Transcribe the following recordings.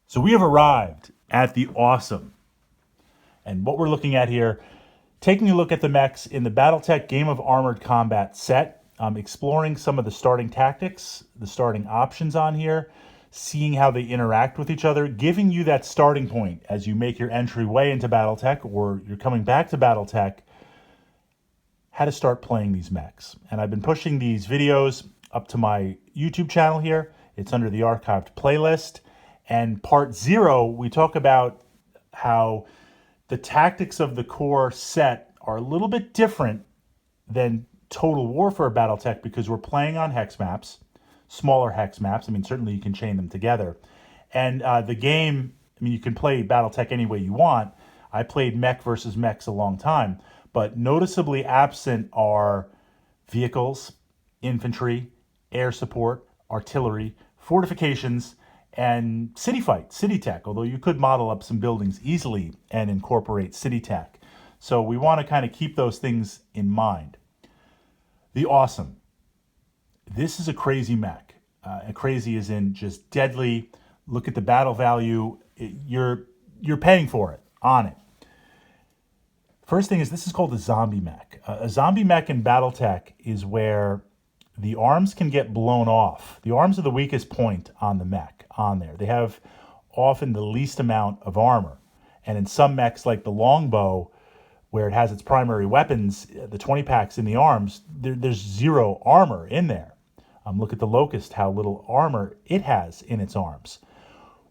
So we have arrived at the awesome. And what we're looking at here, taking a look at the mechs in the Battletech Game of Armored Combat set, exploring some of the starting tactics, the starting options on here, seeing how they interact with each other, giving you that starting point as you make your entryway into Battletech or you're coming back to Battletech, how to start playing these mechs. And I've been pushing these videos up to my YouTube channel here. It's under the archived playlist. And part 0, we talk about how the tactics of the core set are a little bit different than Total Warfare Battletech because we're playing on hex maps, smaller hex maps. I mean, certainly you can chain them together. And the game, I mean, you can play Battletech any way you want. I played mech versus mechs a long time, but noticeably absent are vehicles, infantry, air support, artillery, fortifications, and city fight, city tech, although you could model up some buildings easily and incorporate city tech. So we want to kind of keep those things in mind. The awesome. This is a crazy mech. Crazy is in just deadly. Look at the battle value. You're paying for it, on it. First thing is this is called a zombie mech. A zombie mech in Battletech is where the arms can get blown off. The arms are the weakest point on the mech on there. They have often the least amount of armor. And in some mechs like the longbow, where it has its primary weapons, the 20 packs in the arms, there's zero armor in there. Look at the Locust, how little armor it has in its arms.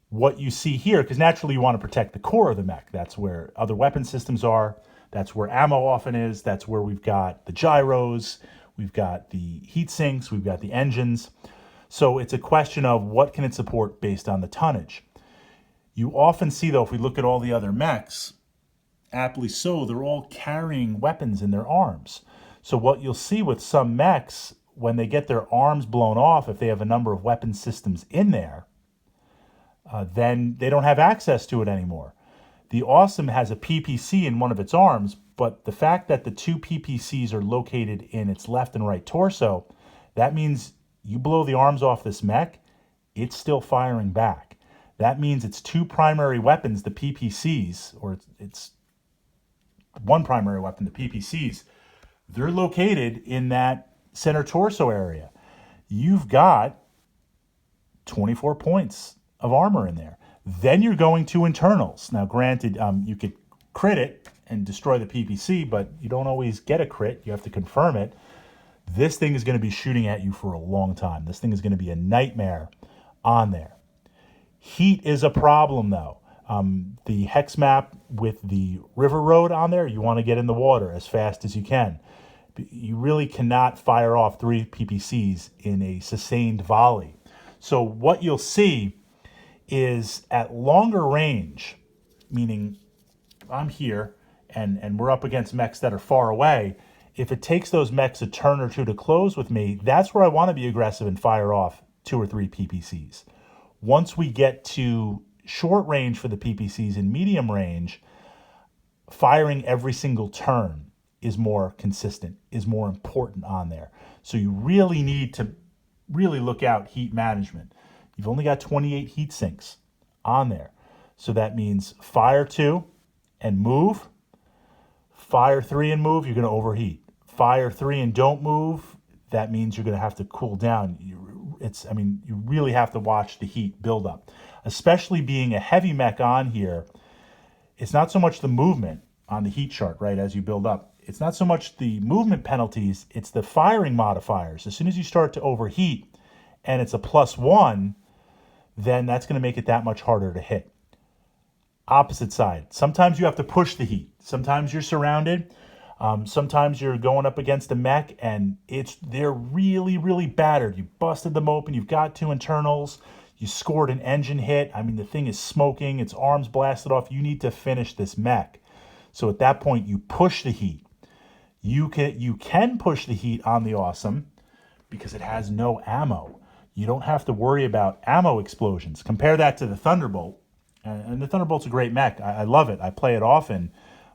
What you see here, because naturally you want to protect the core of the mech. That's where other weapon systems are. That's where ammo often is. That's where we've got the gyros. We've got the heat sinks. We've got the engines. So it's a question of what can it support based on the tonnage. You often see, though, if we look at all the other mechs, aptly so, they're all carrying weapons in their arms. So what you'll see with some mechs, when they get their arms blown off, if they have a number of weapon systems in there, then they don't have access to it anymore. The Awesome has a PPC in one of its arms, but the fact that the two PPCs are located in its left and right torso, that means you blow the arms off this mech, it's still firing back. That means its two primary weapons, the PPCs, or it's one primary weapon, the PPCs, they're located in that center torso area. You've got 24 points of armor in there. Then you're going to internals. Now, granted, you could crit it and destroy the PPC, but you don't always get a crit. You have to confirm it. This thing is going to be shooting at you for a long time. This thing is going to be a nightmare on there. Heat is a problem, though. The hex map with the river road on there, you want to get in the water as fast as you can. You really cannot fire off 3 PPCs in a sustained volley. So what you'll see is at longer range, meaning I'm here and we're up against mechs that are far away, if it takes those mechs a turn or two to close with me, that's where I want to be aggressive and fire off 2 or 3 PPCs. Once we get to short range for the PPCs and medium range, firing every single turn is more consistent, is more important on there. So you really need to really look out heat management. You've only got 28 heat sinks on there. So that means fire 2 and move. Fire 3 and move, you're going to overheat. Fire 3 and don't move, that means you're going to have to cool down. You really have to watch the heat build up. Especially being a heavy mech on here, it's not so much the movement on the heat chart, right, as you build up. It's not so much the movement penalties, it's the firing modifiers. As soon as you start to overheat and it's a +1, then that's going to make it that much harder to hit. Opposite side. Sometimes you have to push the heat. Sometimes you're surrounded. Sometimes you're going up against a mech and they're really, really battered. You busted them open. You've got 2 internals. You scored an engine hit. I mean, the thing is smoking. Its arms blasted off. You need to finish this mech. So at that point, you push the heat. You can push the heat on the Awesome because it has no ammo. You don't have to worry about ammo explosions. Compare that to the Thunderbolt. And the Thunderbolt's a great mech. I love it. I play it often.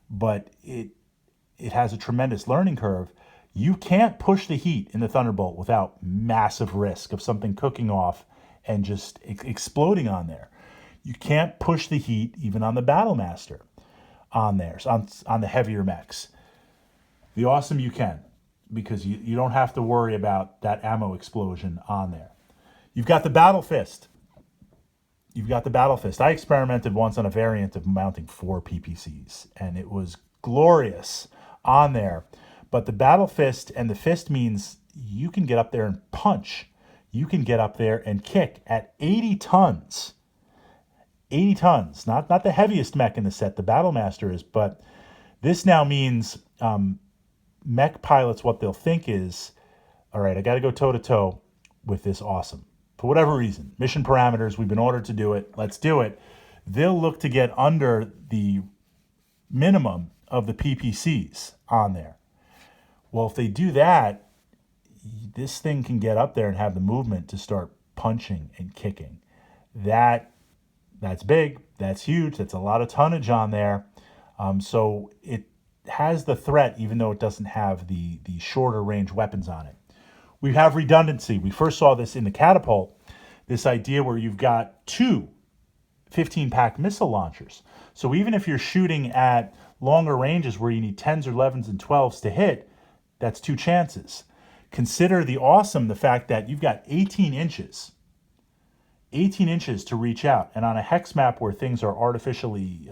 But it has a tremendous learning curve. You can't push the heat in the Thunderbolt without massive risk of something cooking off and just exploding on there. You can't push the heat even on the Battlemaster on there, on the heavier mechs. The Awesome you can, because you don't have to worry about that ammo explosion on there. You've got the Battle Fist. I experimented once on a variant of mounting 4 PPCs, and it was glorious on there. But the Battle Fist, and the fist means you can get up there and punch. You can get up there and kick at 80 tons. 80 tons, not the heaviest mech in the set, the Battlemaster is, but this now means mech pilots, what they'll think is, all right, I got to go toe-to-toe with this Awesome. For whatever reason, mission parameters, we've been ordered to do it, let's do it. They'll look to get under the minimum of the PPCs on there. Well, if they do that, this thing can get up there and have the movement to start punching and kicking. That's big, that's huge, that's a lot of tonnage on there. So it has the threat, even though it doesn't have the shorter range weapons on it. We have redundancy. We first saw this in the catapult, this idea where you've got 2 15-pack missile launchers. So even if you're shooting at longer ranges where you need 10s or 11s and 12s to hit, that's 2 chances. Consider the Awesome, the fact that you've got 18 inches to reach out. And on a hex map where things are artificially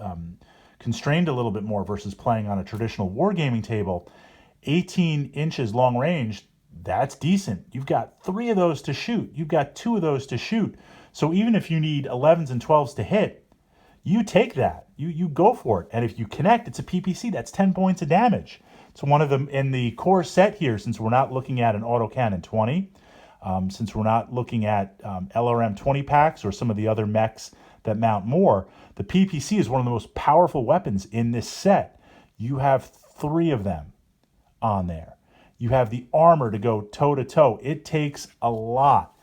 constrained a little bit more versus playing on a traditional wargaming table, 18 inches long range, that's decent. You've got 3 of those to shoot. You've got 2 of those to shoot. So even if you need 11s and 12s to hit, you take that. You go for it. And if you connect, it's a PPC. That's 10 points of damage. So one of them in the core set here, since we're not looking at an autocannon 20, since we're not looking at LRM 20 packs or some of the other mechs that mount more, the PPC is one of the most powerful weapons in this set. You have 3 of them on there. You have the armor to go toe-to-toe. It takes a lot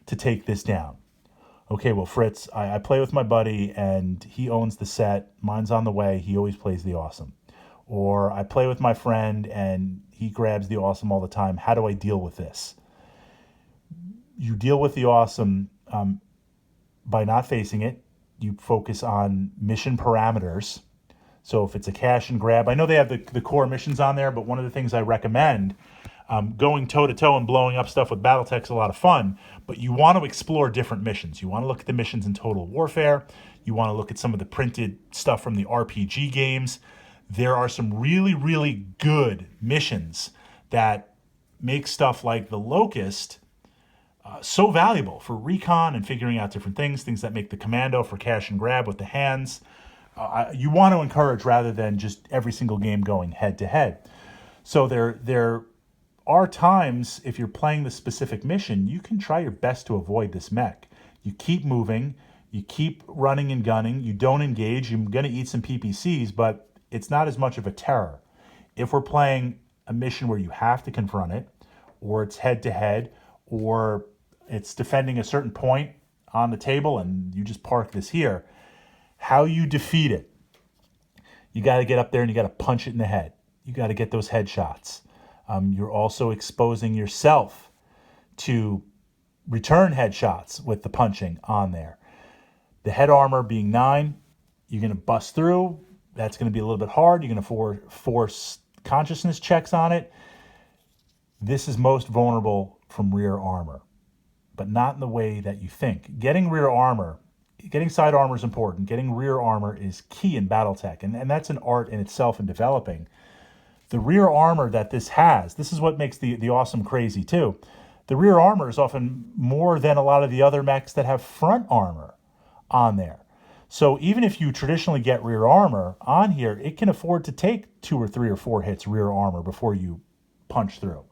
to take this down. Okay, well, Fritz, I play with my buddy, and he owns the set. Mine's on the way. He always plays the Awesome. Or I play with my friend, and he grabs the Awesome all the time. How do I deal with this? You deal with the Awesome by not facing it. You focus on mission parameters. So if it's a cash and grab, I know they have the core missions on there, but one of the things I recommend, going toe-to-toe and blowing up stuff with Battletech is a lot of fun, but you want to explore different missions. You want to look at the missions in Total Warfare. You want to look at some of the printed stuff from the RPG games. There are some really, really good missions that make stuff like the Locust so valuable for recon and figuring out different things that make the commando for cash and grab with the hands. You want to encourage rather than just every single game going head-to-head. So there are times, if you're playing the specific mission, you can try your best to avoid this mech. You keep moving, you keep running and gunning, you don't engage, you're going to eat some PPCs, but it's not as much of a terror. If we're playing a mission where you have to confront it, or it's head-to-head, or it's defending a certain point on the table and you just park this here, how you defeat it, you got to get up there and you got to punch it in the head. You got to get those headshots. You're also exposing yourself to return headshots with the punching on there. The head armor being 9, you're going to bust through. That's going to be a little bit hard. You're going to force consciousness checks on it. This is most vulnerable from rear armor, but not in the way that you think. Getting side armor is important. Getting rear armor is key in Battletech, and that's an art in itself in developing. The rear armor that this has, this is what makes the Awesome crazy too. The rear armor is often more than a lot of the other mechs that have front armor on there. So even if you traditionally get rear armor on here, it can afford to take 2 or 3 or 4 hits rear armor before you punch through.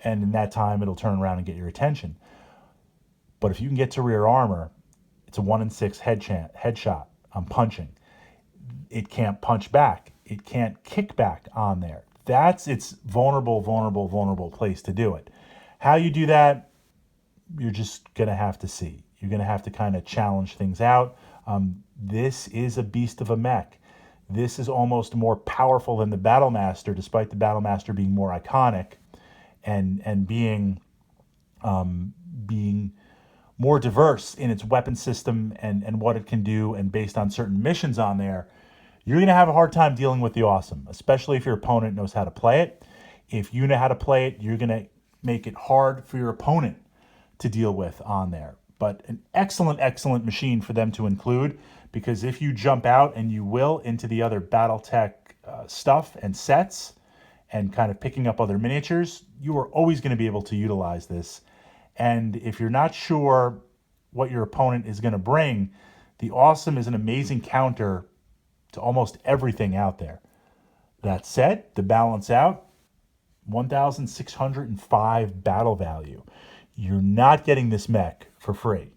And in that time, it'll turn around and get your attention. But if you can get to rear armor, it's a 1 in 6 headshot on punching. It can't punch back. It can't kick back on there. That's its vulnerable place to do it. How you do that, you're just going to have to see. You're going to have to kind of challenge things out. This is a beast of a mech. This is almost more powerful than the Battlemaster, despite the Battlemaster being more iconic and being more diverse in its weapon system and what it can do, and based on certain missions on there, you're going to have a hard time dealing with the Awesome, especially if your opponent knows how to play it. If you know how to play it, you're going to make it hard for your opponent to deal with on there. But an excellent, excellent machine for them to include, because if you jump out, and you will, into the other Battletech stuff and sets and kind of picking up other miniatures, you are always going to be able to utilize this. And if you're not sure what your opponent is going to bring, the Awesome is an amazing counter to almost everything out there. That said, to balance out, 1,605 battle value. You're not getting this mech for free.